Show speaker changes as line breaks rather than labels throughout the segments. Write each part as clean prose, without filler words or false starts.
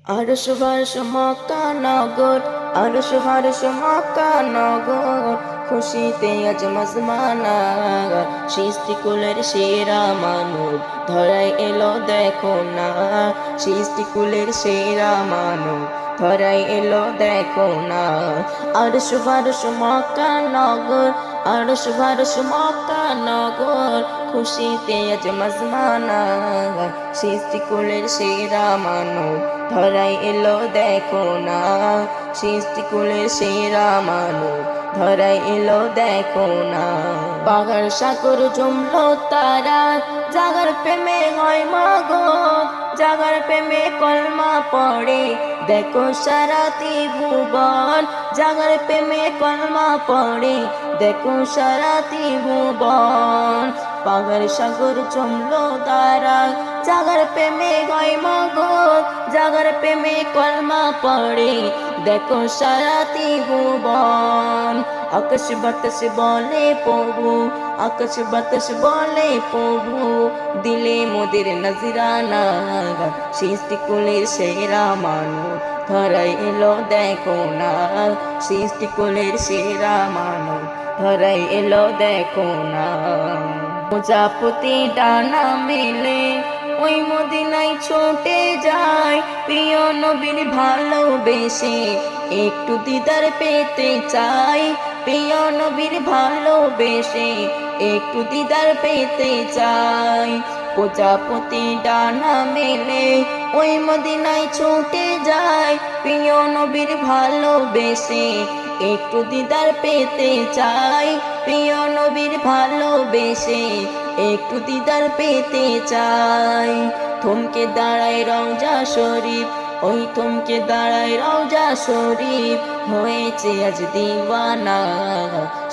আরশ ফারশ মক্কা নগর, আরশ ফারশ মক্কা নগর, খুশিতে আজ মজমানা। সৃষ্টিকুলের সেরা মানব ধরায় এলো দেখো না, সৃষ্টিকুলের সেরা মানব ধরায় এলো দেখো না। আরশ ফারশ মক্কা নগর, আরশ ফারশ মক্কা নগর, খুশিতে আজ মজমানা। সৃষ্টিকুলের সেরা মানব ধরাই এলো দেখো না, সৃষ্টিকুলের সেরা মানব ধরাই এলো দেখো না। পাহাড় সাগর জমলো তারা, জাগার প্রেমে হয় মাগো, জাগার প্রেমে কলমা পড়ে দেখো সারা ত্রিভুবন, জাগার প্রেমে কলমা পড়ে দেখো সারা ত্রিভুবন। পাহাড় সাগর জমলো তারা, জাগার প্রেমে হয় মাগো, জাগার প্রেমে কলমা পড়ে দেখো সারা ত্রিভুবন। আকাশ বাতাস বলে প্রভু, আকাশ বাতাস বলে প্রভু, দিলে মোদের নজরানা। সৃষ্টিকুলের সেরা মানব ধরাই এলো দেখো না, সৃষ্টিকুলের সেরা মানব ধরাই এলো দেখো না। প্রজাপতি ডানা মেলে ওই মদিনায় ছোটে যায়, প্রিয় নবীর ভালোবেসে একটু দিদার পেতে চাই, প্রিয় নবীর ভালোবেসে একটু দিদার পেতে চাই। প্রজাপতি ডানা মেলে ওই মদিনায় ছুটে যায়, প্রিয় নবীর ভালোবেসে একটু দিদার পেতে চাই, প্রিয় নবীর ভালোবেসে একটু দিদার পেতে চাই। থমকে দাঁড়ায় রওজা শরীফ, ওই থমকে দাঁড়ায় রওজা শরীফ, হয়েছে আজ দিওয়ানা।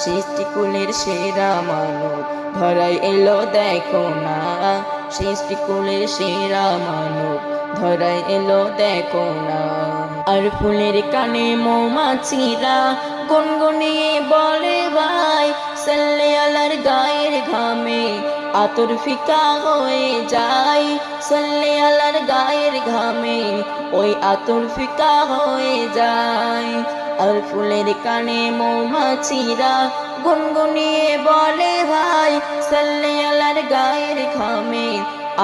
সৃষ্টিকুলের সেরা মানব ধরাই এলো দেখো না, সৃষ্টিকুলের সেরা মানব ধরাই এলো দেখো না। আর ফুলের কানে মৌমাছিরা গুনগুনিয়ে বলে ভাই, সাল্লে আলার গায়ের ঘামে আতর ফিকা হয়ে যায়, সাল্লে আলার গায়ের ঘামে ওই আতর ফিকা হয়ে যায়। আর ফুলের কানে মৌমাছিরা গুনগুনিয়ে বলে ভাই, সাল্লে আলার গায়ের ঘামে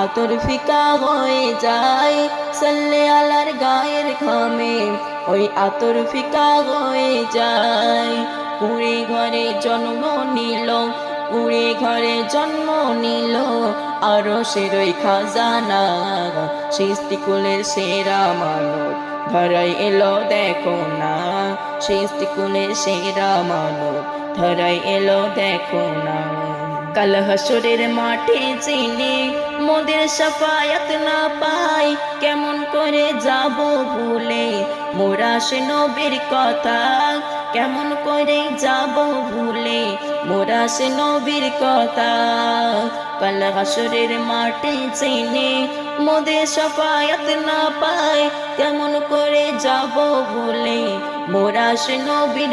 আতর ফিকা হয়ে যায়, সাল্লে আলার গায়ের ঘামে ওই আতর ফিকা হয়ে যায়। কুড়ে ঘরে জন্ম নিল, কুড়ে ঘরে জন্ম নিল আরশের ওই খাজানা। সৃষ্টিকুলের সেরা মানব ধরাই এলো দেখো না, সৃষ্টিকুলের সেরা মানব ধরাই এলো দেখো না। কাল হাসরের মাঠে চিনি মোদের শাফায়াত না পাই, কেমন করে যাব ভুলে মোরা সে নবীর কথা, কেমন করে যাব ভুলে মোরা সে নবীর কথা। কাল হাসরের মাঠে চিনি মোদের শাফায়াত না পাই, কেমন করে যাব ভুলে মোরা সে নবীর